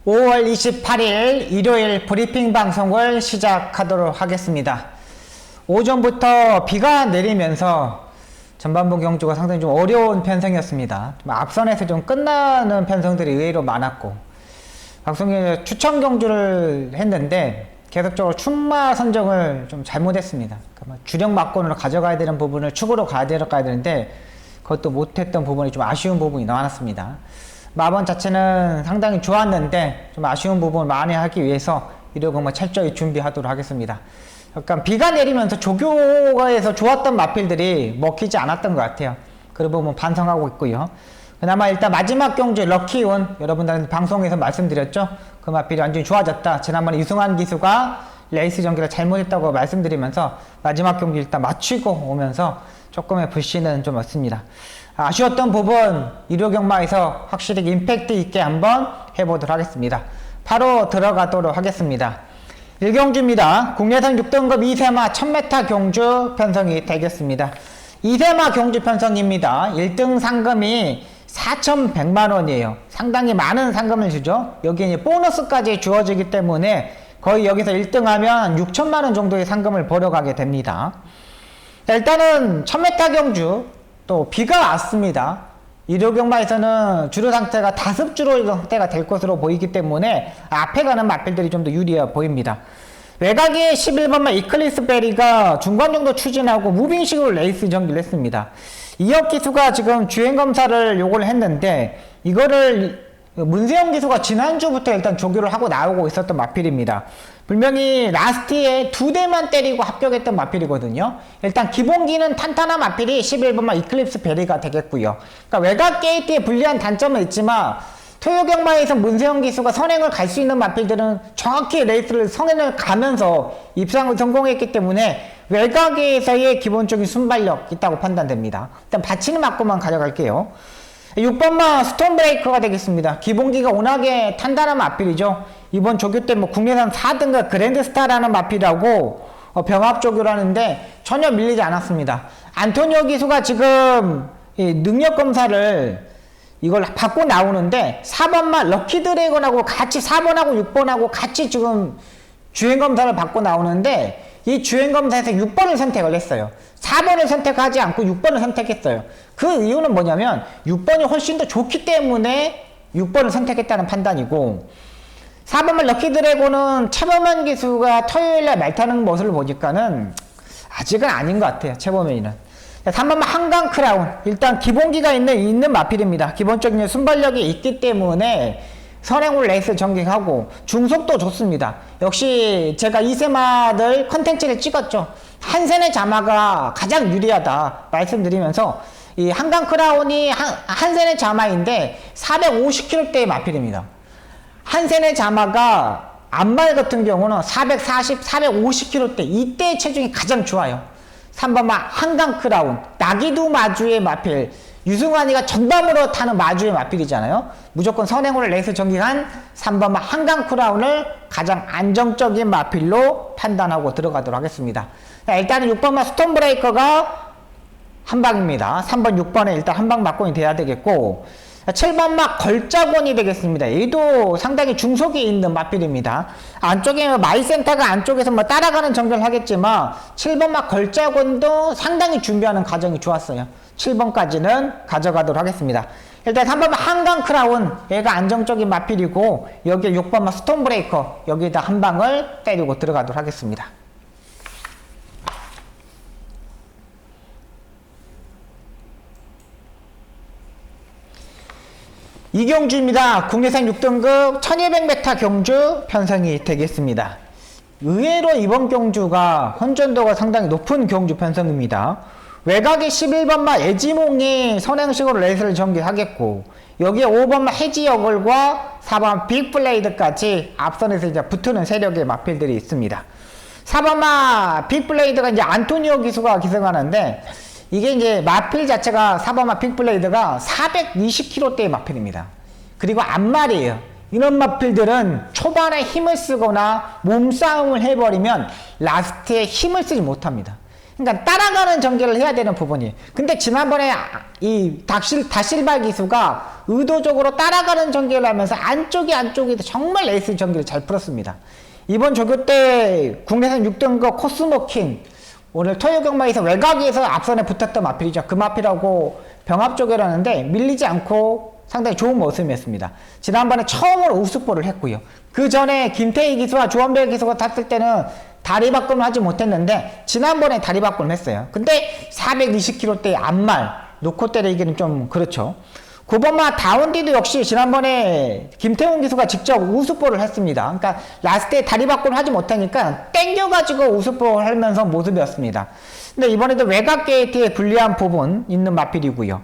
5월 28일 일요일 브리핑 방송을 시작하도록 하겠습니다. 오전부터 비가 내리면서 전반부 경주가 상당히 좀 어려운 편성이었습니다. 좀 앞선에서 좀 끝나는 편성들이 의외로 많았고, 방송에 추천 경주를 했는데 계속적으로 충마 선정을 좀 잘못했습니다. 그러니까 주력 막권으로 가져가야 되는 부분을 축으로 가야 되는데 그것도 못했던 부분이 좀 아쉬운 부분이 많았습니다. 마번 자체는 상당히 좋았는데 좀 아쉬운 부분을 만회하기 위해서 이러고 철저히 준비하도록 하겠습니다. 약간 비가 내리면서 조교가에서 좋았던 마필들이 먹히지 않았던 것 같아요. 그 부분 반성하고 있고요. 그나마 일단 마지막 경주 럭키운, 여러분들한테 방송에서 말씀드렸죠. 그 마필이 완전히 좋아졌다. 지난번에 유승환 기수가 레이스 전개를 잘못했다고 말씀드리면서 마지막 경주 일단 맞추고 오면서 조금의 불씨는 좀 없습니다. 아쉬웠던 부분 일요경마에서 확실히 임팩트 있게 한번 해보도록 하겠습니다. 바로 들어가도록 하겠습니다. 1경주입니다. 국내선 6등급 2세마 1000m 경주 편성이 되겠습니다. 2세마 경주 편성입니다. 1등 상금이 4,100만원이에요. 상당히 많은 상금을 주죠. 여기에 보너스까지 주어지기 때문에 거의 여기서 1등하면 6천만원 정도의 상금을 벌어가게 됩니다. 자, 일단은 1000m 경주 또 비가 왔습니다. 일요경마에서는 주로 상태가 다습주로 상태가 될 것으로 보이기 때문에 앞에 가는 마필들이 좀 더 유리해 보입니다. 외곽에 11번마 이클리스 베리가 중간 정도 추진하고 무빙식으로 레이스 전개를 했습니다. 이혁 기수가 지금 주행검사를 요걸 했는데 이거를 문세영 기수가 지난주부터 일단 조교를 하고 나오고 있었던 마필입니다. 분명히 라스트에 2대만 때리고 합격했던 마필이거든요. 일단 기본기는 탄탄한 마필이 11번마 이클립스 베리가 되겠고요. 그러니까 외곽 게이트에 불리한 단점은 있지만 토요경마에서 문세영 기수가 선행을 갈 수 있는 마필들은 정확히 레이스를 선행을 가면서 입상을 성공했기 때문에 외곽에서의 기본적인 순발력 있다고 판단됩니다. 일단 받치는 맞고만 가져갈게요. 6번마 스톤 브레이커가 되겠습니다. 기본기가 워낙에 탄탄한 마필이죠. 이번 조교 때 국내선 4등급 그랜드스타라는 마필하고 병합 조교를 하는데 전혀 밀리지 않았습니다. 안토니오 기수가 지금 능력 검사를 이걸 받고 나오는데 4번마 럭키 드래곤하고 같이 4번하고 6번하고 같이 지금 주행 검사를 받고 나오는데 이 주행 검사에서 6번을 선택을 했어요. 4번을 선택하지 않고 6번을 선택했어요. 그 이유는 뭐냐면 6번이 훨씬 더 좋기 때문에 6번을 선택했다는 판단이고, 4번만 럭키 드래곤은 최범현 기수가 토요일날 말 타는 모습을 보니까는 아직은 아닌 것 같아요. 최범현이는. 3번만 한강 크라운, 일단 기본기가 있는 마필입니다. 기본적인 순발력이 있기 때문에 선행으로 레이스 전개하고 중속도 좋습니다. 역시 제가 2세마들 컨텐츠를 찍었죠. 한센의 자마가 가장 유리하다 말씀드리면서 이 한강 크라운이 한센의 자마인데 450kg대의 마필입니다. 한센의 자마가 안말 같은 경우는 440, 450kg대 이때의 체중이 가장 좋아요. 3번마 한강 크라운, 나기두 마주의 마필, 유승환이가 전담으로 타는 마주의 마필이잖아요. 무조건 선행으로 레이스 전개한 3번마 한강 크라운을 가장 안정적인 마필로 판단하고 들어가도록 하겠습니다. 자, 일단은 6번마 스톤 브레이커가 한방입니다. 3번, 6번에 일단 한방 막권이 돼야 되겠고, 7번마 걸자곤이 되겠습니다. 얘도 상당히 중속이 있는 마필입니다. 안쪽에 마이센터가 안쪽에서 따라가는 전개를 하겠지만 7번마 걸자곤도 상당히 준비하는 과정이 좋았어요. 7번까지는 가져가도록 하겠습니다. 일단 3번마 한강 크라운, 얘가 안정적인 마필이고 여기에 6번마 스톤 브레이커, 여기에다 한 방을 때리고 들어가도록 하겠습니다. 이경주입니다. 국내선 6등급 1200m 경주 편성이 되겠습니다. 의외로 이번 경주가 혼전도가 상당히 높은 경주 편성입니다. 외곽에 11번마 애지몽이 선행식으로 레이스를 전개하겠고, 여기에 5번마 해지여걸과 4번 빅블레이드까지 앞선에서 이제 붙는 세력의 마필들이 있습니다. 4번마 빅블레이드가 이제 안토니오 기수가 기승하는데, 이게 이제 마필 자체가 4번마 빅블레이드가 420kg대의 마필입니다. 그리고 앞말이에요. 이런 마필들은 초반에 힘을 쓰거나 몸싸움을 해버리면 라스트에 힘을 쓰지 못합니다. 그러니까 따라가는 전개를 해야 되는 부분이. 근데 지난번에 이 다실바 기수가 의도적으로 따라가는 전개를 하면서 안쪽이 정말 에이스 전개를 잘 풀었습니다. 이번 조교 때 국내선 6등급 코스모킹, 오늘 토요 경마에서 외곽에서 앞선에 붙었던 마필이죠. 그 마필하고 병합 조교라는데 밀리지 않고 상당히 좋은 모습이었습니다. 지난번에 처음으로 우승볼을 했고요. 그 전에 김태희 기수와 조원별 기수가 탔을 때는 다리 바꿈을 하지 못했는데 지난번에 다리 바꿈을 했어요. 근데 420kg대 앞말 놓고 때리기는 좀 그렇죠. 9번마 다운디도 역시 지난번에 김태훈 기수가 직접 우승볼을 했습니다. 그러니까 라스트에 다리 바꿈을 하지 못하니까 땡겨가지고 우승볼 하면서 모습이었습니다. 근데 이번에도 외곽 게이트에 불리한 부분 있는 마필이고요.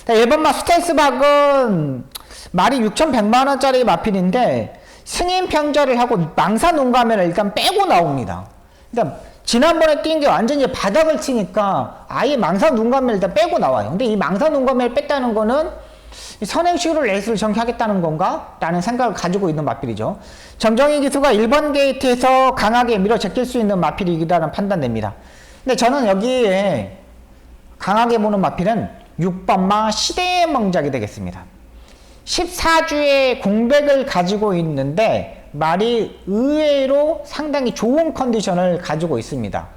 1번마 스텔스박은 말이 6,100만원짜리 마필인데 승인 평절을 하고 망사 눈가면을 일단 빼고 나옵니다. 그러니까 지난번에 뛴 게 완전히 바닥을 치니까 아예 망사 눈가면을 일단 빼고 나와요. 근데 이 망사 눈가면을 뺐다는 거는 선행식으로 레이스를 전개하겠다는 건가? 라는 생각을 가지고 있는 마필이죠. 정정희 기수가 1번 게이트에서 강하게 밀어 제낄 수 있는 마필이라는 판단됩니다. 근데 저는 여기에 강하게 보는 마필은 6번마 시대의 명작이 되겠습니다. 14주의 공백을 가지고 있는데 말이 의외로 상당히 좋은 컨디션을 가지고 있습니다.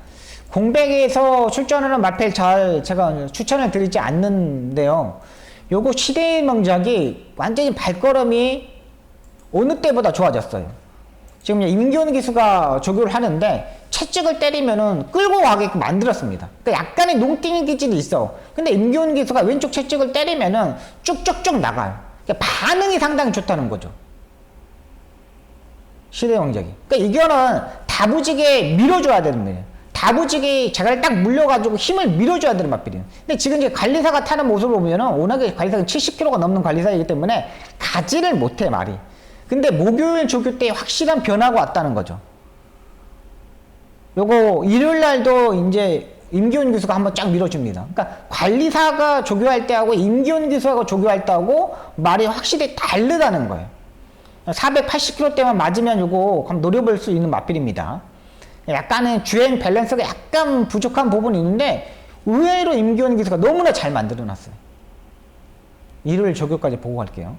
공백에서 출전하는 마필 제가 추천을 드리지 않는데요. 요거 시대의 명작이 완전히 발걸음이 어느 때보다 좋아졌어요. 지금 임기훈 기수가 조교를 하는데 채찍을 때리면은 끌고 가게끔 만들었습니다. 그러니까 약간의 농띵 기질이 있어. 근데 임기훈 기수가 왼쪽 채찍을 때리면은 쭉쭉쭉 나가요. 그러니까 반응이 상당히 좋다는 거죠. 시대의 명작이. 그러니까 이거는 다부지게 밀어줘야 되는 거예요. 다부지게 자가를 딱 물려가지고 힘을 밀어줘야 되는 마필이에요. 근데 지금 이제 관리사가 타는 모습을 보면은 워낙에 관리사가 70kg가 넘는 관리사이기 때문에 가지를 못해 말이. 근데 목요일 조교 때 확실한 변화가 왔다는 거죠. 요거 일요일 날도 이제 임기훈 기수가 한번 쫙 밀어줍니다. 그러니까 관리사가 조교할 때하고 임기훈 기수하고 조교할 때하고 말이 확실히 다르다는 거예요. 480kg대만 맞으면 요거 한번 노려볼 수 있는 마필입니다. 약간의 주행 밸런스가 약간 부족한 부분이 있는데 의외로 임기훈 기수가 너무나 잘 만들어 놨어요. 일요일 조교까지 보고 갈게요.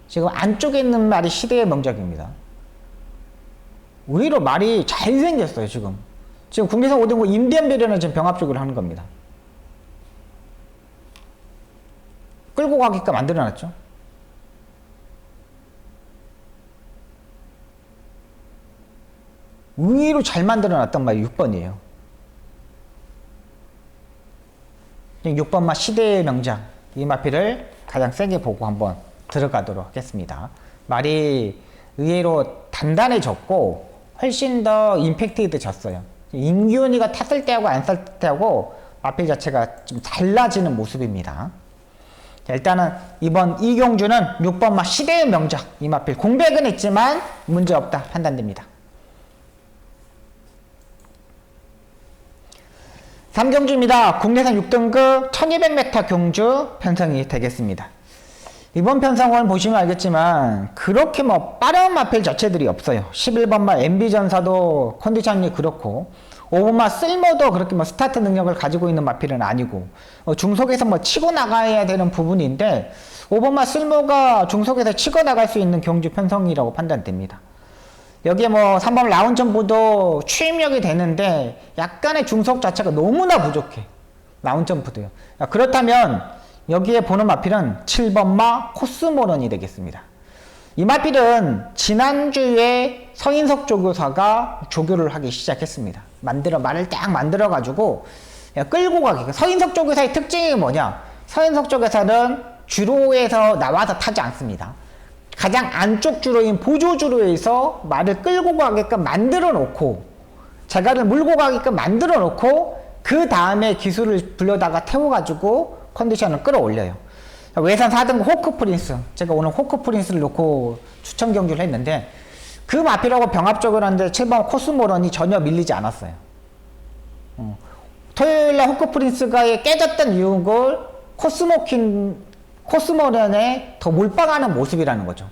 지금 안쪽에 있는 말이 시대의 명작입니다. 의외로 말이 잘생겼어요. 지금 국내선 5등급 임대현별에는 지금 병합조교를 하는 겁니다. 끌고 가게끔 만들어 놨죠. 의외로 잘 만들어 놨단 말이 6번이에요. 6번마 시대의 명작, 이 마필을 가장 세게 보고 한번 들어가도록 하겠습니다. 말이 의외로 단단해졌고 훨씬 더 임팩트 있어졌어요. 임기훈이가 탔을 때하고 안 탔을 때하고 마필 자체가 좀 달라지는 모습입니다. 자, 일단은 이번 이경주는 6번마 시대의 명작, 이 마필 공백은 있지만 문제없다 판단됩니다. 3경주입니다. 국내산 6등급 1200m 경주 편성이 되겠습니다. 이번 편성을 보시면 알겠지만 그렇게 뭐 빠른 마필 자체들이 없어요. 11번마 MB전사도 컨디션이 그렇고 5번마 쓸모도 그렇게 뭐 스타트 능력을 가지고 있는 마필은 아니고 중속에서 뭐 치고 나가야 되는 부분인데 5번마 쓸모가 중속에서 치고 나갈 수 있는 경주 편성이라고 판단됩니다. 여기에 뭐 3번 라운점프도 추임력이 되는데 약간의 중속 자체가 너무나 부족해. 라운점프도요. 그렇다면 여기에 보는 마필은 7번마 코스모런이 되겠습니다. 이 마필은 지난주에 서인석 조교사가 조교를 하기 시작했습니다. 말을 딱 만들어 가지고 끌고 가기. 서인석 조교사의 특징이 뭐냐? 서인석 조교사는 주로에서 나와서 타지 않습니다. 가장 안쪽 주로인 보조 주로에서 말을 끌고 가게끔 만들어 놓고 자가를 몰고 가게끔 만들어 놓고 그 다음에 기술을 불러다가 태워가지고 컨디션을 끌어올려요. 외산 4등급 호크프린스, 제가 오늘 호크프린스를 놓고 추천 경주를 했는데 그 마필하고 병합적으로 하는데 7번 코스모런이 전혀 밀리지 않았어요. 토요일날 호크프린스가 깨졌던 이유는 코스모런에 더 몰빵하는 모습이라는 거죠.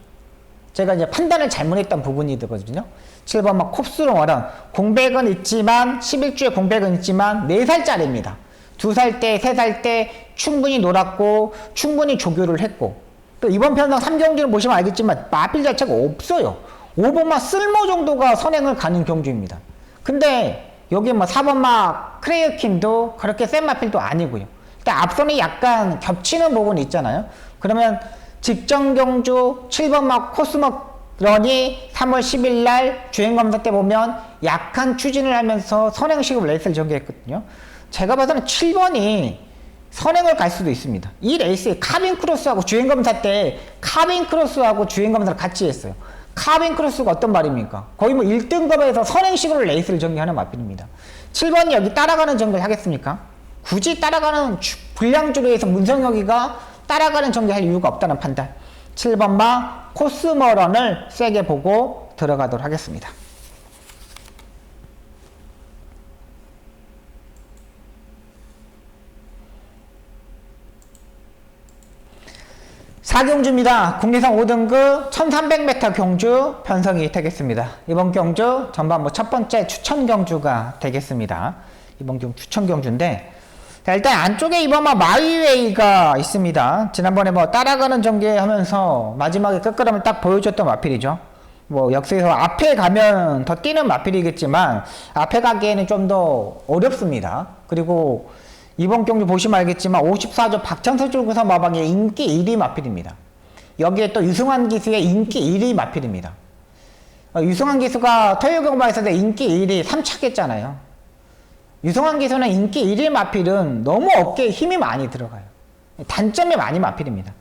제가 이제 판단을 잘못했던 부분이 되거든요. 7번 막 콥스롱어런 공백은 있지만 11주에 공백은 있지만 4살짜리입니다. 2살 때, 3살 때 충분히 놀았고 충분히 조교를 했고 또 이번 편성 3경주를 보시면 알겠지만 마필 자체가 없어요. 5번마 쓸모 정도가 선행을 가는 경주입니다. 근데 여기 뭐 4번마 크레이킨도 그렇게 센 마필도 아니고요. 일단 앞선이 약간 겹치는 부분이 있잖아요. 그러면 직전 경주 7번마 코스모런이 3월 10일 날 주행검사 때 보면 약한 추진을 하면서 선행식으로 레이스를 전개했거든요. 제가 봐서는 7번이 선행을 갈 수도 있습니다. 이 레이스에 카빈 크로스하고 주행검사 때 카빈 크로스하고 주행검사를 같이 했어요. 카빈 크로스가 어떤 말입니까? 거의 뭐 1등급에서 선행식으로 레이스를 전개하는 마필입니다. 7번이 여기 따라가는 전개를 하겠습니까? 굳이 따라가는 불량주로에서 문성혁이가 따라가는 전개할 이유가 없다는 판단. 7번마 코스모런을 세게 보고 들어가도록 하겠습니다. 4경주입니다. 국내선 5등급 1300m 경주 편성이 되겠습니다. 이번 경주 전반부 첫 번째 추천 경주가 되겠습니다. 이번 경주 추천 경주인데 자, 일단 안쪽에 이번만 마이웨이가 있습니다. 지난번에 뭐 따라가는 전개하면서 마지막에 끝걸음을 딱 보여줬던 마필이죠. 뭐 역시에서 앞에 가면 더 뛰는 마필이겠지만 앞에 가기에는 좀 더 어렵습니다. 그리고 이번 경주 보시면 알겠지만 54조 박찬서 조구사 마방의 인기 1위 마필입니다. 여기에 또 유승환 기수의 인기 1위 마필입니다. 유승환 기수가 토요경마에서 인기 1위 3차겠잖아요. 유승환 기수는 인기 1위 마필은 너무 어깨에 힘이 많이 들어가요. 단점이 많이 마필입니다.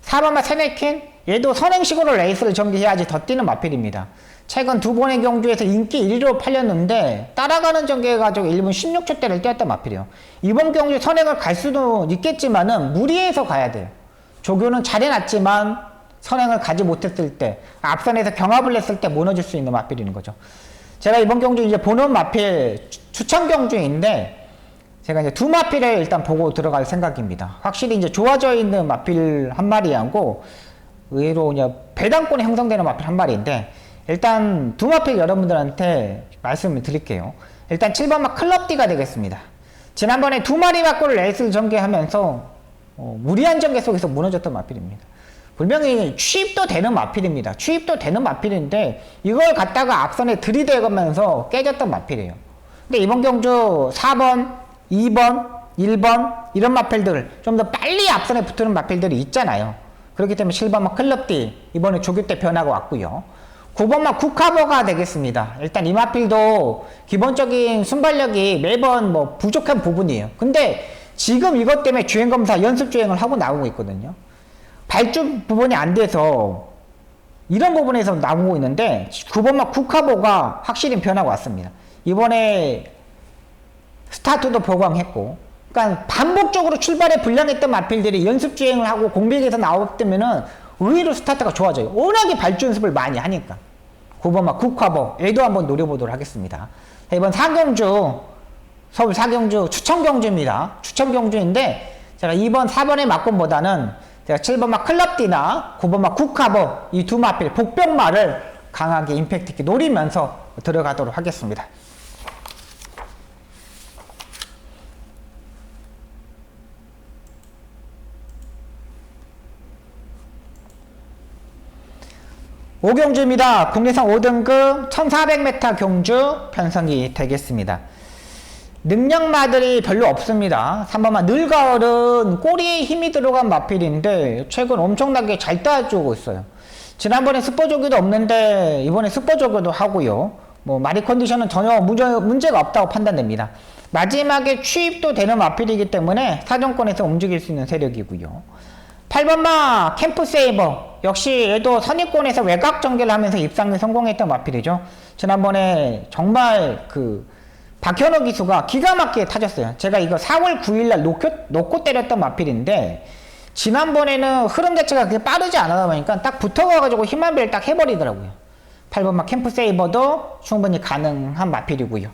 4번마 세네킨 얘도 선행식으로 레이스를 전개해야지 더 뛰는 마필입니다. 최근 두 번의 경주에서 인기 1위로 팔렸는데 따라가는 전개해가지고 1분 16초대를 뛰었던 마필이에요. 이번 경주 선행을 갈 수도 있겠지만은 무리해서 가야 돼요. 조교는 잘해놨지만 선행을 가지 못했을 때 앞선에서 경합을 했을 때 무너질 수 있는 마필인 거죠. 제가 이번 경주 이제 보는 마필 추천 경주인데 제가 이제 두 마필을 일단 보고 들어갈 생각입니다. 확실히 이제 좋아져 있는 마필 한 마리하고 의외로 그냥 배당권이 형성되는 마필 한 마리인데 일단 두 마필 여러분들한테 말씀을 드릴게요. 일단 7번마 클럽디가 되겠습니다. 지난번에 두 마리 바꾸를 레이스를 전개하면서 무리한 전개 속에서 무너졌던 마필입니다. 분명히 취입도 되는 마필입니다. 취입도 되는 마필인데 이걸 갖다가 앞선에 들이대면서 깨졌던 마필이에요. 근데 이번 경주 4번, 2번, 1번 이런 마필들 좀 더 빨리 앞선에 붙는 마필들이 있잖아요. 그렇기 때문에 7번마 클럽디 이번에 조교 때 변화가 왔고요. 9번마 쿠카버가 되겠습니다. 일단 이 마필도 기본적인 순발력이 매번 뭐 부족한 부분이에요. 근데 지금 이것 때문에 주행검사 연습주행을 하고 나오고 있거든요. 발주 부분이 안 돼서 이런 부분에서 나오고 있는데 9번마 쿠카버가 확실히 변화가 왔습니다. 이번에 스타트도 보강했고 그러니까 반복적으로 출발에 불량했던 마필들이 연습주행을 하고 공백에서 나왔다면은 의외로 스타트가 좋아져요. 워낙에 발주 연습을 많이 하니까. 9번마 국화보 얘도 한번 노려보도록 하겠습니다. 자, 이번 4경주 서울 4경주 추천경주입니다. 추천경주인데 제가 2번 4번의 막권보다는 제가 7번마 클럽디나 9번마 국화보 이 두 마필 복병마를 강하게 임팩트 있게 노리면서 들어가도록 하겠습니다. 오경주입니다. 국내선 5등급 1400m 경주 편성이 되겠습니다. 능력마들이 별로 없습니다. 3번마 늘가을은 꼬리에 힘이 들어간 마필인데 최근 엄청나게 잘 따라주고 있어요. 지난번에 스포조교도 없는데 이번에 스포조교도 하고요. 뭐 마리 컨디션은 전혀 문제가 없다고 판단됩니다. 마지막에 취입도 되는 마필이기 때문에 사정권에서 움직일 수 있는 세력이고요. 8번마 캠프세이버 역시 얘도 선입권에서 외곽 전개를 하면서 입상에 성공했던 마필이죠. 지난번에 정말 박현호 기수가 기가 막히게 타졌어요. 제가 이거 4월 9일날 놓고 때렸던 마필인데 지난번에는 흐름 자체가 그렇게 빠르지 않아다 보니까 딱 붙어가지고 힘한배를 딱 해버리더라고요. 8번마 캠프세이버도 충분히 가능한 마필이고요.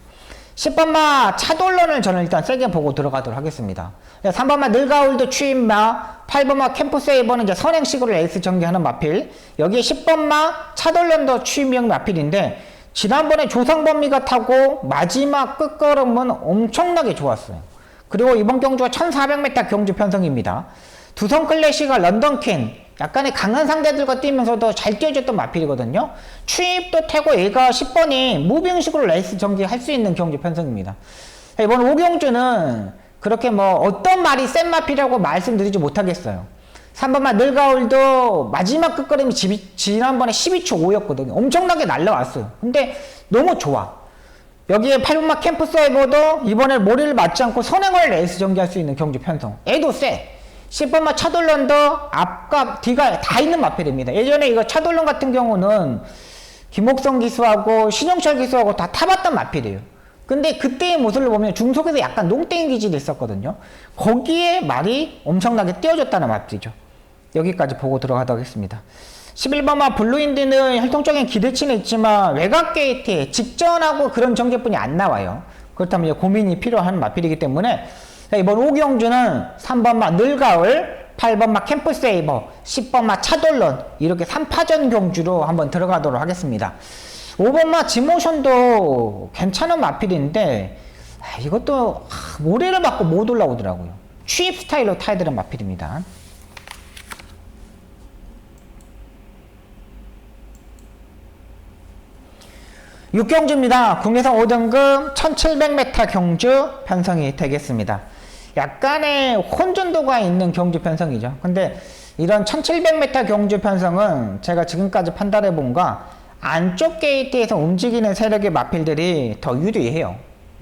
10번마 차돌론을 저는 일단 세게 보고 들어가도록 하겠습니다. 3번마 늘가울드 추임마, 8번마 캠프세이버는 이제 선행식으로 레이스 전개하는 마필, 여기에 10번마 차돌론도 추임형 마필인데 지난번에 조상범미가 타고 마지막 끝걸음은 엄청나게 좋았어요. 그리고 이번 경주가 1400m 경주 편성입니다. 두성 클래시가 런던퀸, 약간의 강한 상대들과 뛰면서도 잘 뛰어줬던 마필이거든요. 추입도 태고 얘가 10번이 무빙식으로 레이스 전개할 수 있는 경주 편성입니다. 이번 5경주는 그렇게 뭐 어떤 말이 센 마필이라고 말씀드리지 못하겠어요. 3번만 늘가울도 마지막 끝걸음이 지난번에 12초 5였거든요. 엄청나게 날라왔어요. 근데 너무 좋아. 여기에 8번마 캠프사이버도 이번에 모리를 맞지 않고 선행을 레이스 전개할 수 있는 경주 편성. 애도 세. 10번마 차돌론도 앞과 뒤가 다 있는 마필입니다. 예전에 이거 차돌론 같은 경우는 김옥성 기수하고 신영철 기수하고 다 타봤던 마필이에요. 근데 그때의 모습을 보면 중속에서 약간 농땡이 기질이 있었거든요. 거기에 말이 엄청나게 띄워줬다는 마필이죠. 여기까지 보고 들어가도록 하겠습니다. 11번마 블루인드는 혈통적인 기대치는 있지만 외곽 게이트에 직전하고 그런 전개뿐이 안 나와요. 그렇다면 고민이 필요한 마필이기 때문에 이번 5경주는 3번마 늘가을, 8번마 캠프세이버, 10번마 차돌론 이렇게 3파전 경주로 한번 들어가도록 하겠습니다. 5번마 지모션도 괜찮은 마필인데 이것도 모래를 맞고 못 올라오더라고요. 취입 스타일로 타야 되는 마필입니다. 6경주입니다. 국내선 5등급 1700m 경주 편성이 되겠습니다. 약간의 혼전도가 있는 경주 편성이죠. 근데 이런 1700m 경주 편성은 제가 지금까지 판단해 본가 안쪽 게이트에서 움직이는 세력의 마필들이 더 유리해요.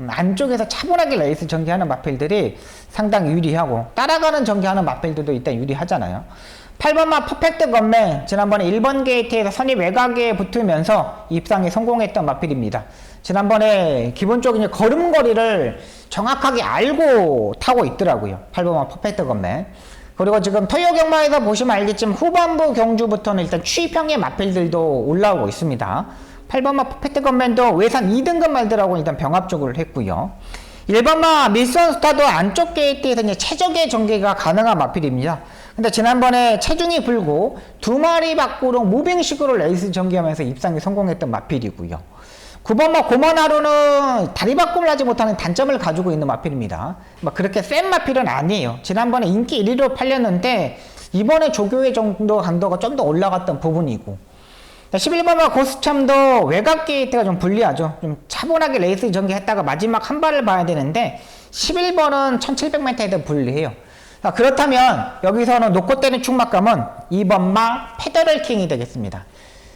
안쪽에서 차분하게 레이스 전개하는 마필들이 상당히 유리하고 따라가는 전개하는 마필들도 일단 유리하잖아요. 8번마 퍼펙트 건맨, 지난번에 1번 게이트에서 선입 외곽에 붙으면서 입상에 성공했던 마필입니다. 지난번에 기본적인 걸음거리를 정확하게 알고 타고 있더라고요. 8번마 퍼펙트 건맨. 그리고 지금 토요 경마에서 보시면 알겠지만 후반부 경주부터는 일단 취입형의 마필들도 올라오고 있습니다. 8번마 퍼펙트 건맨도 외산 2등급 말들하고 일단 병합적으로 했고요. 1번마 미션 스타도 안쪽 게이트에서 이제 최적의 전개가 가능한 마필입니다. 근데 지난번에 체중이 불고 2마리 밖으로 무빙식으로 레이스 전개하면서 입상에 성공했던 마필이고요. 9번마 고만하루는 다리 바꿈을 하지 못하는 단점을 가지고 있는 마필입니다. 막 그렇게 센 마필은 아니에요. 지난번에 인기 1위로 팔렸는데 이번에 조교회 정도 강도가 좀 더 올라갔던 부분이고, 11번마 고스참도 외곽 게이트가 좀 불리하죠. 좀 차분하게 레이스 전개했다가 마지막 한 발을 봐야 되는데 11번은 1700m에도 불리해요. 그렇다면 여기서는 놓고 때린 충막감은 2번마 페더럴 킹이 되겠습니다.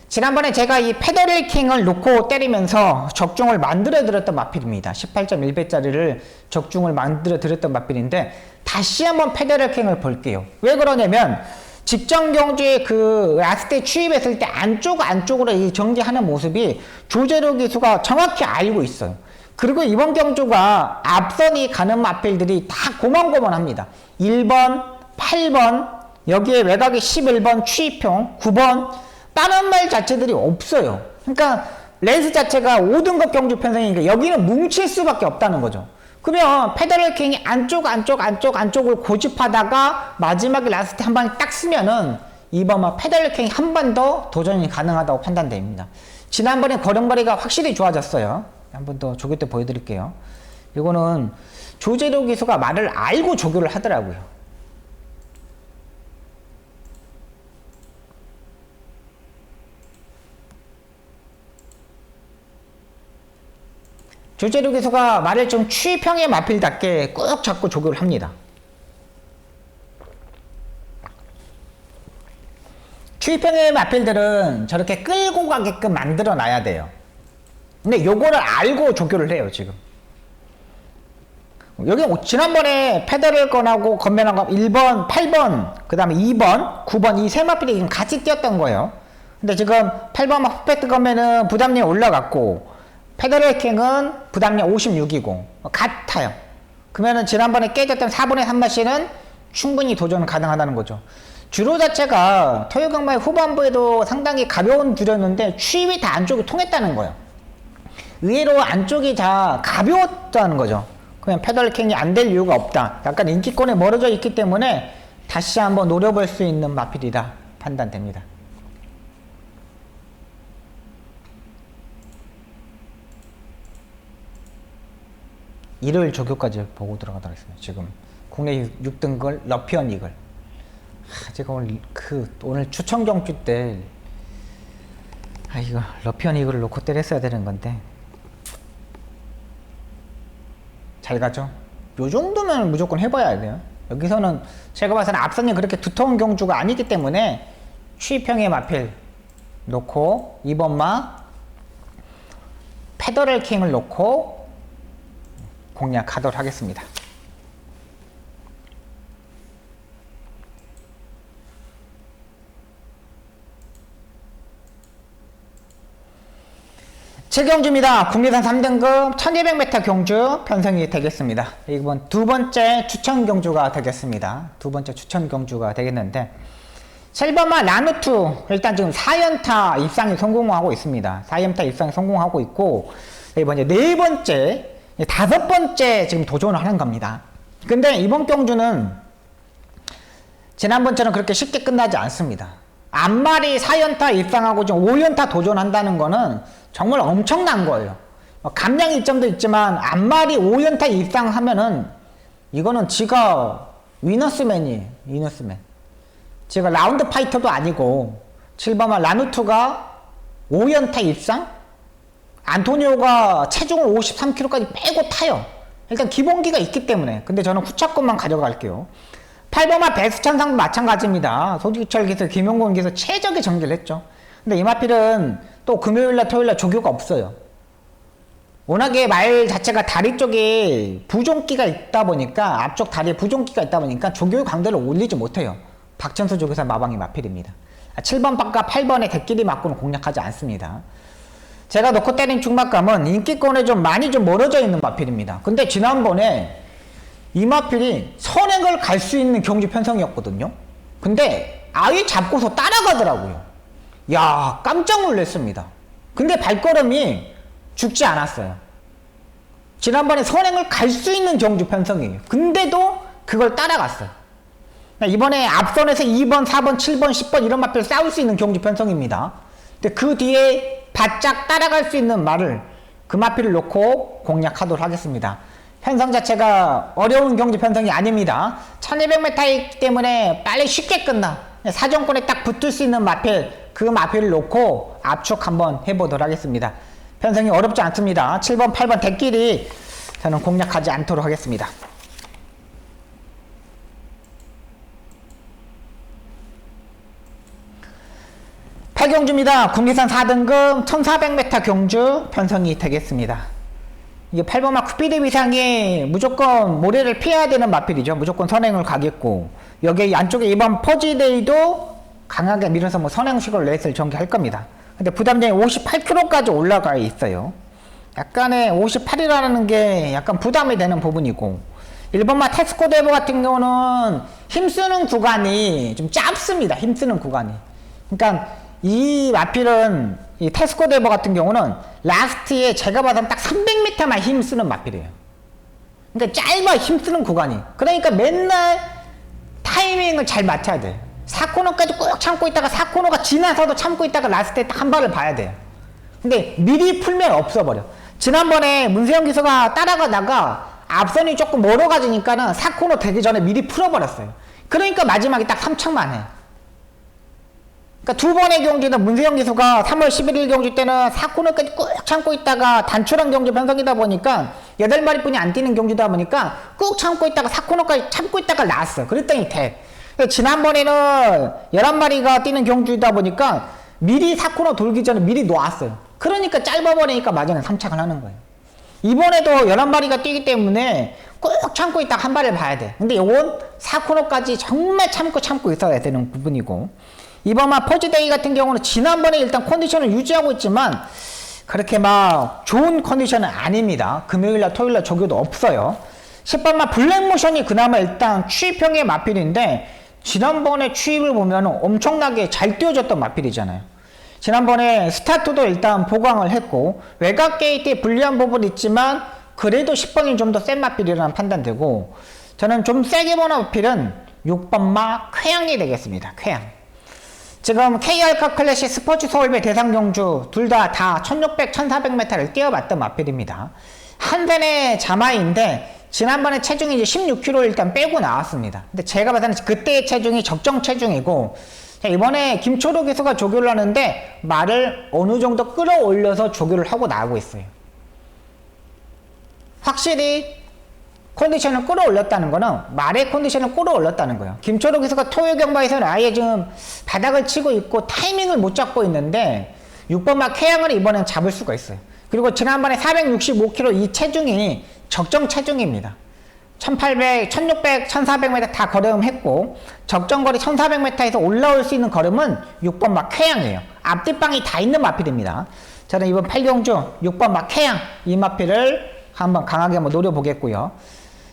지난번에 제가 이 페더럴 킹을 놓고 때리면서 적중을 만들어 드렸던 마필입니다. 18.1배짜리를 적중을 만들어 드렸던 마필인데 다시 한번 페더럴 킹을 볼게요. 왜 그러냐면 직전 경주에 그 라스트에 추입했을 때 안쪽으로 이 전개하는 모습이 조재료 기수가 정확히 알고 있어요. 그리고 이번 경주가 앞선이 가는 마필들이 다 고만고만합니다. 1번, 8번, 여기에 외곽에 11번 추입형, 9번 다른 말 자체들이 없어요. 그러니까 레이스 자체가 5등급 경주 편성이니까 여기는 뭉칠 수밖에 없다는 거죠. 그러면 페더럴 킹이 안쪽을 고집하다가 마지막에 라스트 한 방에 딱 쓰면은 이번 페더럴 킹이 한 번 더 도전이 가능하다고 판단됩니다. 지난번에 걸음걸이가 확실히 좋아졌어요. 한 번 더 조교 때 보여드릴게요. 이거는 조재료 기수가 말을 알고 조교를 하더라고요. 조재료 기수가 말을 좀 취입형의 마필답게 꾹 잡고 조교를 합니다. 취입형의 마필들은 저렇게 끌고 가게끔 만들어 놔야 돼요. 근데 요거를 알고 조교를 해요, 지금. 여기 지난번에 페더럴 건하고 건면하고 1번, 8번, 그 다음에 2번, 9번 이 세 마필이 같이 뛰었던 거예요. 근데 지금 8번 퍼펙트 건면은 부담력이 올라갔고 페더럴 킹은 부담력 56이고 같아요. 그러면은 지난번에 깨졌던 4분의 3마씨는 충분히 도전 가능하다는 거죠. 주로 자체가 토요경마의 후반부에도 상당히 가벼운 주였는데 추입이 다 안쪽에 통했다는 거예요. 의외로 안쪽이 다 가벼웠다는 거죠. 그냥 페달킹이 안 될 이유가 없다. 약간 인기권에 멀어져 있기 때문에 다시 한번 노려볼 수 있는 마필이다 판단됩니다. 일요일 조교까지 보고 들어가도록 하겠습니다. 지금 국내 6등급 러피언 이글. 제가 오늘 추천 경주 때 이거 러피언 이글을 놓고 때렸어야 되는 건데 잘 가죠? 요 정도면 무조건 해봐야 돼요. 여기서는 제가 봐서는 앞선이 그렇게 두터운 경주가 아니기 때문에 취평의 마필 놓고 2번마 페더럴 킹을 놓고 공략하도록 하겠습니다. 칠경주입니다. 국내산 3등급 1200m 경주 편성이 되겠습니다. 이번 두 번째 추천 경주가 되겠습니다. 두 번째 추천 경주가 되겠는데 7번마 라누투 일단 지금 4연타 입상에 성공하고 있습니다. 4연타 입상에 성공하고 있고 이번 이제 네 번째, 다섯 번째 지금 도전을 하는 겁니다. 근데 이번 경주는 지난번처럼 그렇게 쉽게 끝나지 않습니다. 앞말이 4연타 입상하고 지금 5연타 도전한다는 거는 정말 엄청난 거예요. 감량 이점도 있지만 앞말이 5연타 입상하면은 이거는 지가 위너스맨이에요. 위너스맨. 지가 라운드 파이터도 아니고 7번마 라누투가 5연타 입상? 안토니오가 체중을 53kg까지 빼고 타요. 일단 기본기가 있기 때문에. 근데 저는 후차권만 가져갈게요. 8번마 베스천상도 마찬가지입니다. 소지철 기수, 김용곤 기수 최적의 정지를 했죠. 근데 이마필은 또 금요일날 토요일날 조교가 없어요. 워낙에 말 자체가 다리 쪽에 부종기가 있다 보니까 앞쪽 다리에 부종기가 있다 보니까 조교의 강도를 올리지 못해요. 박천수 조교사 마방이 마필입니다. 7번 밖과 8번의 대끼리 맞고는 공략하지 않습니다. 제가 놓고 때린 중막감은 인기권에 좀 많이 좀 멀어져 있는 마필입니다. 근데 지난번에 이 마필이 선행을 갈 수 있는 경주 편성이었거든요. 근데 아예 잡고서 따라가더라고요. 야, 깜짝 놀랐습니다. 근데 발걸음이 죽지 않았어요. 지난번에 선행을 갈 수 있는 경주 편성이에요. 근데도 그걸 따라갔어요. 이번에 앞선에서 2번, 4번, 7번, 10번 이런 마필 싸울 수 있는 경주 편성입니다. 근데 그 뒤에 바짝 따라갈 수 있는 말을 그 마필을 놓고 공략하도록 하겠습니다. 편성 자체가 어려운 경주 편성이 아닙니다. 1200m이기 때문에 빨리 쉽게 끝나. 사정권에 딱 붙을 수 있는 마필, 그 마필을 놓고 압축 한번 해보도록 하겠습니다. 편성이 어렵지 않습니다. 7번, 8번 대끼리 저는 공략하지 않도록 하겠습니다. 팔경주입니다. 국내산 4등급 1400m 경주 편성이 되겠습니다. 이게 8번마 쿠피드 위상이 무조건 모래를 피해야 되는 마필이죠. 무조건 선행을 가겠고 여기 안쪽에 2번 퍼지데이도 강하게 밀어서 뭐 선행식으로 레이스를 전개할 겁니다. 근데 부담량이 58kg까지 올라가 있어요. 약간의 58이라는 게 약간 부담이 되는 부분이고 1번마 테스코 데버 같은 경우는 힘쓰는 구간이 좀 짧습니다. 힘쓰는 구간이. 그러니까 이 마필은 이 테스코 데버 같은 경우는 라스트에 제가 봐서는 딱 300m만 힘쓰는 마필이에요. 그러니까 짧아 힘쓰는 구간이. 그러니까 맨날 타이밍을 잘 맞춰야 돼. 4코너까지 꼭 참고 있다가 4코너가 지나서도 참고 있다가 라스트에 딱 한 발을 봐야 돼요. 근데 미리 풀면 없어버려. 지난번에 문세영 기수가 따라가다가 앞선이 조금 멀어가지니까는 4코너 되기 전에 미리 풀어버렸어요. 그러니까 마지막에 딱 3착만 해. 그러니까 두 번의 경주는 문세영 기수가 3월 11일 경주 때는 4코너까지 꾹 참고 있다가 단출한 경주 편성이다 보니까 8마리뿐이 안 뛰는 경주다 보니까 꾹 참고 있다가 4코너까지 참고 있다가 나왔어. 그랬더니 돼. 지난번에는 11마리가 뛰는 경주이다 보니까 미리 4코너 돌기 전에 미리 놓았어요. 그러니까 짧아버리니까 마지막에 3착을 하는 거예요. 이번에도 11마리가 뛰기 때문에 꼭 참고 있다가 한 발을 봐야 돼. 근데 이건 4코너까지 정말 참고 있어야 되는 부분이고 이번만 퍼즈데이 같은 경우는 지난번에 일단 컨디션을 유지하고 있지만 그렇게 막 좋은 컨디션은 아닙니다. 금요일날 토요일날 조교도 없어요. 10번만 블랙모션이 그나마 일단 추입형의 마필인데 지난번에 추입을 보면 엄청나게 잘 띄워졌던 마필이잖아요. 지난번에 스타트도 일단 보강을 했고 외곽 게이트에 불리한 부분이 있지만 그래도 10번이 좀 더 센 마필이라는 판단되고 저는 좀 세게 보는 마필은 6번마 쾌양이 되겠습니다. 쾌양. 지금 KR카 클래식 스포츠 서울배 대상 경주 둘 다 1600, 1400m를 뛰어봤던 마필입니다. 한산의 자마인데 지난번에 체중이 이제 16kg 일단 빼고 나왔습니다. 근데 제가 봐서는 그때의 체중이 적정 체중이고 자, 이번에 김초록 기수가 조교를 하는데 말을 어느 정도 끌어올려서 조교를 하고 나오고 있어요. 확실히 컨디션을 끌어올렸다는 거는 말의 컨디션을 끌어올렸다는 거예요. 김초록 기수가 토요 경마에서는 아예 지금 바닥을 치고 있고 타이밍을 못 잡고 있는데 6번마 쾌양을 이번엔 잡을 수가 있어요. 그리고 지난번에 465kg 이 체중이 적정 체중입니다. 1800, 1600, 1400m 다 걸음했고 적정거리 1400m에서 올라올 수 있는 걸음은 6번마 쾌양이에요. 앞뒷방이 다 있는 마필입니다. 저는 이번 8경주 6번마 쾌양 이 마필을 한번 강하게 한번 노려보겠고요.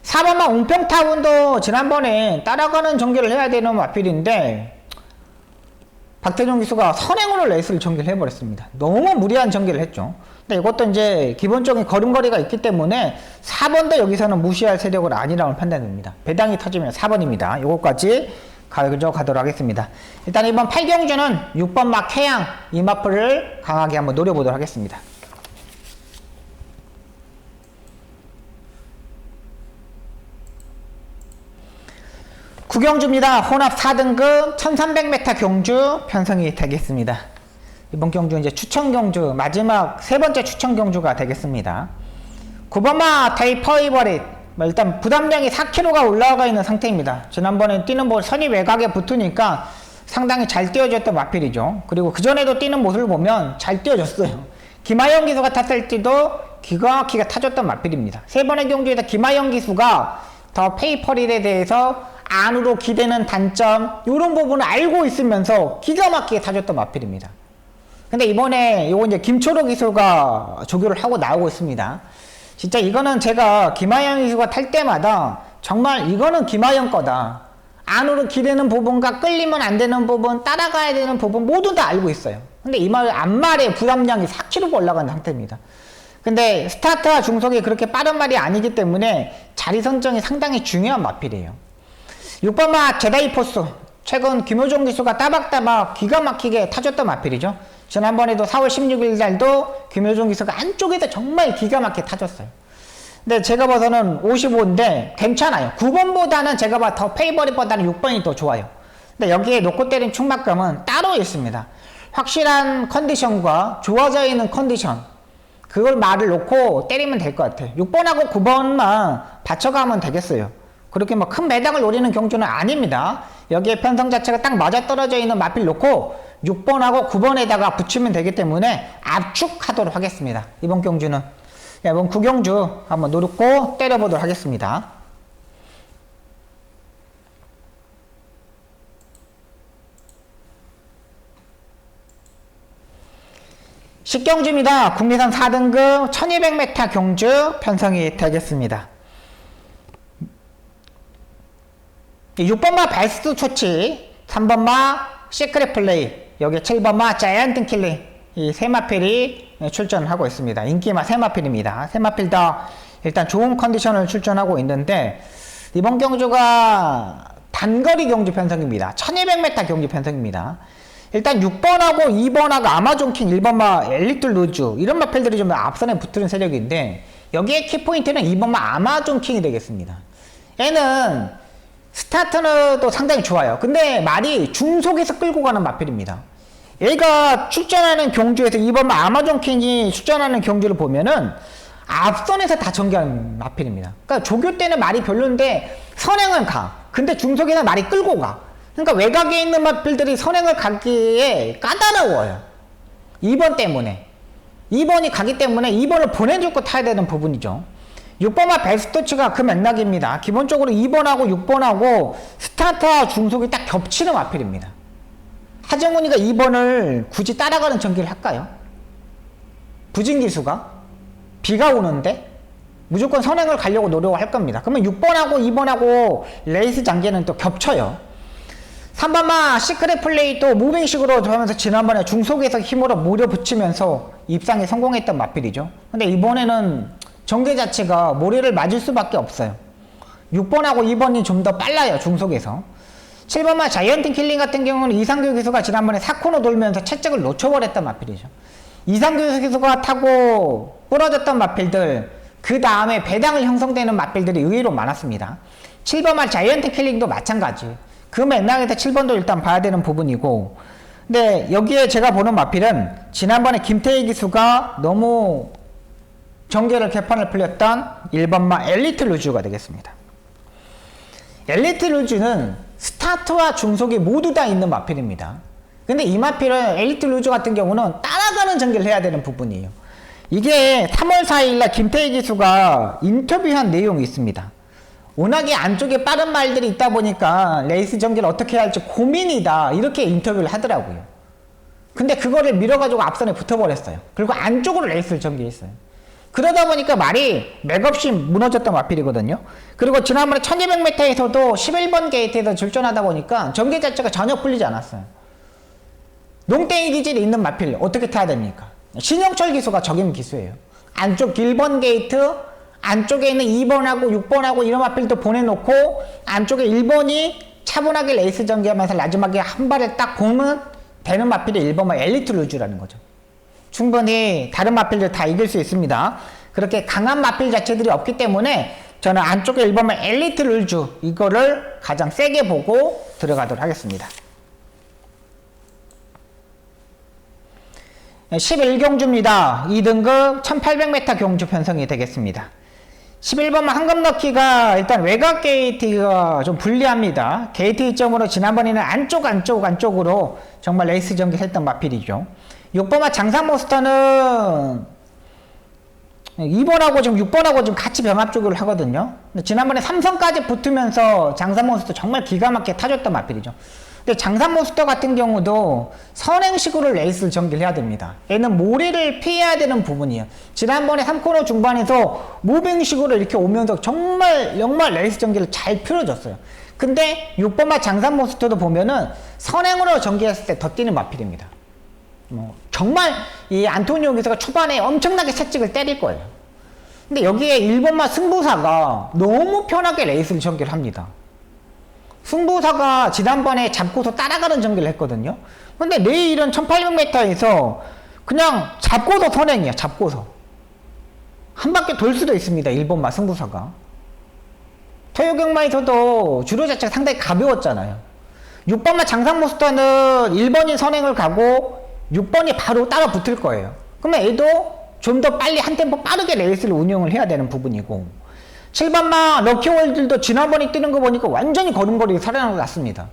4번마 웅평타운도 지난번에 따라가는 전개를 해야 되는 마필인데 박태종 기수가 선행으로 레이스를 전개를 해버렸습니다. 너무 무리한 전개를 했죠. 근데 이것도 이제 기본적인 걸음거리가 있기 때문에 4번도 여기서는 무시할 세력은 아니라고 판단됩니다. 배당이 터지면 4번입니다. 요거까지 가져가도록 하겠습니다. 일단 이번 8경주는 6번마 쾌양 이 마필을 강하게 한번 노려보도록 하겠습니다. 구경주입니다. 혼합 4등급 1300m 경주 편성이 되겠습니다. 이번 경주 이제 추천 경주 마지막 세 번째 추천 경주가 되겠습니다. 9번마 데이퍼이버릿 일단 부담량이 4kg가 올라가 있는 상태입니다. 지난번에 뛰는 볼 선이 외곽에 붙으니까 상당히 잘 뛰어줬던 마필이죠. 그리고 그전에도 뛰는 모습을 보면 잘 뛰어줬어요. 김하영 기수가 탔을 때도 기가 막히게 타줬던 마필입니다. 세 번의 경주에서 김하영 기수가 더 페이퍼릿에 대해서 안으로 기대는 단점 이런 부분을 알고 있으면서 기가 막히게 타줬던 마필입니다. 근데 이번에 요거 이제 김초록 기수가 조교를 하고 나오고 있습니다. 진짜 이거는 제가 김하영 기수가 탈 때마다 정말 이거는 김하영 거다. 안으로 기대는 부분과 끌리면 안 되는 부분, 따라가야 되는 부분 모두 다 알고 있어요. 근데 이 말 앞말에 부담량이 4kg가 올라간 상태입니다. 근데 스타트와 중속이 그렇게 빠른 말이 아니기 때문에 자리 선정이 상당히 중요한 마필이에요. 6번마 제다이포스 최근 김효종 기수가 따박따박 기가 막히게 타줬던 마필이죠. 지난번에도 4월 16일 날도 김효종 기수가 안쪽에서 정말 기가 막히게 타줬어요. 근데 제가 봐서는 55인데 괜찮아요. 9번보다는 제가 봐 더 페이버릿보다는 6번이 더 좋아요. 근데 여기에 놓고 때린 충막감은 따로 있습니다. 확실한 컨디션과 좋아져 있는 컨디션 그걸 말을 놓고 때리면 될 것 같아요. 6번하고 9번만 받쳐가면 되겠어요. 그렇게 뭐 큰 매당을 노리는 경주는 아닙니다. 여기에 편성 자체가 딱 맞아떨어져 있는 마필 놓고 6번하고 9번에다가 붙이면 되기 때문에 압축하도록 하겠습니다. 이번 경주는 이번 9경주 한번 노렸고 때려보도록 하겠습니다. 식경주입니다. 국내산 4등급 1200m 경주 편성이 되겠습니다. 6번마 베스트 초치, 3번마 시크릿 플레이, 여기 7번마 자이언트 킬링 이 세 마필이 출전하고 있습니다. 인기마 세 마필입니다. 세 마필 다 일단 좋은 컨디션을 출전하고 있는데 이번 경주가 단거리 경주 편성입니다. 1200m 경주 편성입니다. 일단 6번하고 2번하고 아마존킹 1번마 엘리트 루즈 이런 마필들이 좀 앞선에 붙는 세력인데 여기에 키포인트는 2번마 아마존킹이 되겠습니다. 얘는 스타트는 또 상당히 좋아요. 근데 말이 중속에서 끌고 가는 마필입니다. 얘가 출전하는 경주에서 2번마 아마존킹이 출전하는 경주를 보면은 앞선에서 다 전개하는 마필입니다. 그러니까 조교 때는 말이 별론데 선행은 가. 근데 중속에는 말이 끌고 가. 그러니까 외곽에 있는 마필들이 선행을 가기에 까다로워요. 2번 때문에. 2번이 가기 때문에 2번을 보내주고 타야 되는 부분이죠. 6번마 베스트치가 그 맥락입니다. 기본적으로 2번하고 6번하고 스타트와 중속이 딱 겹치는 마필입니다. 하정훈이가 2번을 굳이 따라가는 전개를 할까요? 부진기수가? 비가 오는데? 무조건 선행을 가려고 노력을 할 겁니다. 그러면 6번하고 2번하고 레이스 장계는 또 겹쳐요. 3번마 시크릿 플레이도 무빙식으로 하면서 지난번에 중속에서 힘으로 몰아붙이면서 입상에 성공했던 마필이죠. 근데 이번에는 전개 자체가 모래를 맞을 수밖에 없어요. 6번하고 2번이 좀 더 빨라요, 중속에서. 7번마 자이언트 킬링 같은 경우는 이상규 기수가 지난번에 4코너 돌면서 채찍을 놓쳐버렸던 마필이죠. 이상규 기수가 타고 부러졌던 마필들, 그 다음에 배당을 형성되는 마필들이 의외로 많았습니다. 7번마 자이언트 킬링도 마찬가지. 그 맥락에서 7번도 일단 봐야 되는 부분이고, 근데 여기에 제가 보는 마필은 지난번에 김태희 기수가 너무 전개를 개판을 풀렸던 1번마 엘리트 루즈가 되겠습니다. 엘리트 루즈는 스타트와 중속이 모두 다 있는 마필입니다. 근데 이 마필은 엘리트 루즈 같은 경우는 따라가는 전개를 해야 되는 부분이에요. 이게 3월 4일날 김태희 기수가 인터뷰한 내용이 있습니다. 워낙에 안쪽에 빠른 말들이 있다 보니까 레이스 전개를 어떻게 해야 할지 고민이다, 이렇게 인터뷰를 하더라고요. 근데 그거를 밀어가지고 앞선에 붙어버렸어요. 그리고 안쪽으로 레이스를 전개했어요. 그러다 보니까 말이 맥없이 무너졌던 마필이거든요. 그리고 지난번에 1200m에서도 11번 게이트에서 출전하다 보니까 전개 자체가 전혀 풀리지 않았어요. 농땡이 기질이 있는 마필 어떻게 타야 됩니까? 신영철 기수가 적임 기수예요. 안쪽 1번 게이트, 안쪽에 있는 2번하고 6번하고 이런 마필도 보내놓고 안쪽에 1번이 차분하게 레이스 전개하면서 마지막에 한 발을 딱 보면 되는 마필이 1번만 엘리트 루즈라는 거죠. 충분히 다른 마필들 다 이길 수 있습니다. 그렇게 강한 마필 자체들이 없기 때문에 저는 안쪽에 1번만 엘리트 루즈, 이거를 가장 세게 보고 들어가도록 하겠습니다. 11경주입니다. 2등급 1800m 경주 편성이 되겠습니다. 11번만 황금 넣기가 일단 외곽 게이트가 좀 불리합니다. 게이트 이점으로 지난번에는 안쪽으로 정말 레이스 전개를 했던 마필이죠. 6번만 장사몬스터는 2번하고 지금 6번하고 좀 같이 병합적으로 하거든요. 근데 지난번에 삼성까지 붙으면서 장사몬스터 정말 기가 막히게 타줬던 마필이죠. 근데 장사몬스터 같은 경우도 선행식으로 레이스를 전개를 해야 됩니다. 얘는 모래를 피해야 되는 부분이에요. 지난번에 3코너 중반에서 무빙식으로 이렇게 오면서 정말 레이스 전개를 잘 풀어줬어요. 근데 6번마 장사몬스터도 보면은 선행으로 전개했을 때 더 뛰는 마필입니다. 정말 이 안토니오 기수가 초반에 엄청나게 채찍을 때릴 거예요. 근데 여기에 1번마 승부사가 너무 편하게 레이스를 전개를 합니다. 승부사가 지난번에 잡고서 따라가는 전개를 했거든요. 근데 내일은 1800m에서 그냥 잡고서 선행이야. 잡고서 한 바퀴 돌 수도 있습니다. 1번마 승부사가. 토요경마에서도 주로 자체가 상당히 가벼웠잖아요. 6번마 장상모스터는 1번이 선행을 가고 6번이 바로 따라 붙을 거예요. 그러면 얘도 좀 더 빨리 한 템포 빠르게 레이스를 운영을 해야 되는 부분이고, 7번마 럭키월들도 지난번에 뛰는 거 보니까 완전히 걸음걸이 살아나고 났습니다.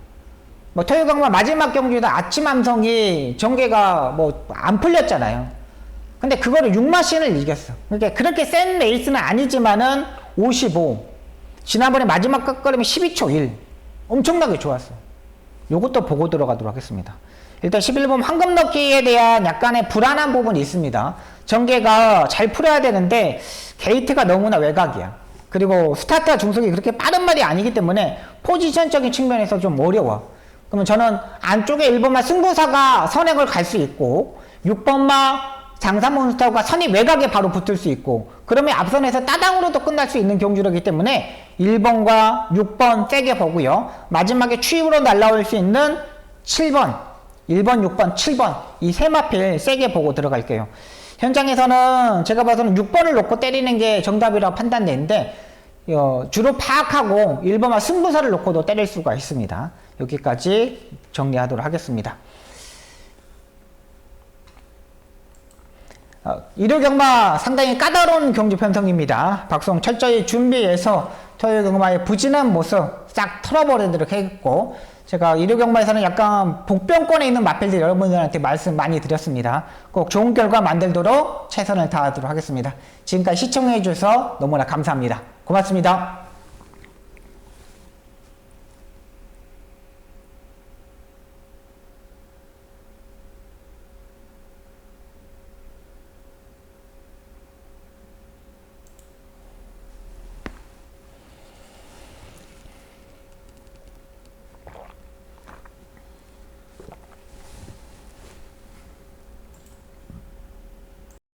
뭐 토요경마 마지막 경주에다 아침 함성이 전개가 뭐 안 풀렸잖아요. 근데 그거를 6마신을 이겼어. 그러니까 그렇게 센 레이스는 아니지만은 55, 지난번에 마지막 끝걸음이 12초 1, 엄청나게 좋았어요. 요것도 보고 들어가도록 하겠습니다. 일단 11번 황금 넣기에 대한 약간의 불안한 부분이 있습니다. 전개가 잘 풀어야 되는데 게이트가 너무나 외곽이야. 그리고 스타트와 중속이 그렇게 빠른 말이 아니기 때문에 포지션적인 측면에서 좀 어려워. 그러면 저는 안쪽에 1번마 승부사가 선행을 갈 수 있고 6번마 장사몬스터가 선이 외곽에 바로 붙을 수 있고, 그러면 앞선에서 따당으로도 끝날 수 있는 경주라기 때문에 1번과 6번 세게 보고요. 마지막에 추입으로 날라올 수 있는 7번, 1번, 6번, 7번 이 세 마필 세게 보고 들어갈게요. 현장에서는 제가 봐서는 6번을 놓고 때리는 게 정답이라고 판단되는데 주로 파악하고 1번과 승부사를 놓고도 때릴 수가 있습니다. 여기까지 정리하도록 하겠습니다. 일요경마 상당히 까다로운 경주 편성입니다. 박송 철저히 준비해서 토요경마의 부진한 모습 싹 털어버리도록 했고, 제가 일요경마에서는 약간 복병권에 있는 마필들 여러분들한테 말씀 많이 드렸습니다. 꼭 좋은 결과 만들도록 최선을 다하도록 하겠습니다. 지금까지 시청해 주셔서 너무나 감사합니다. 고맙습니다.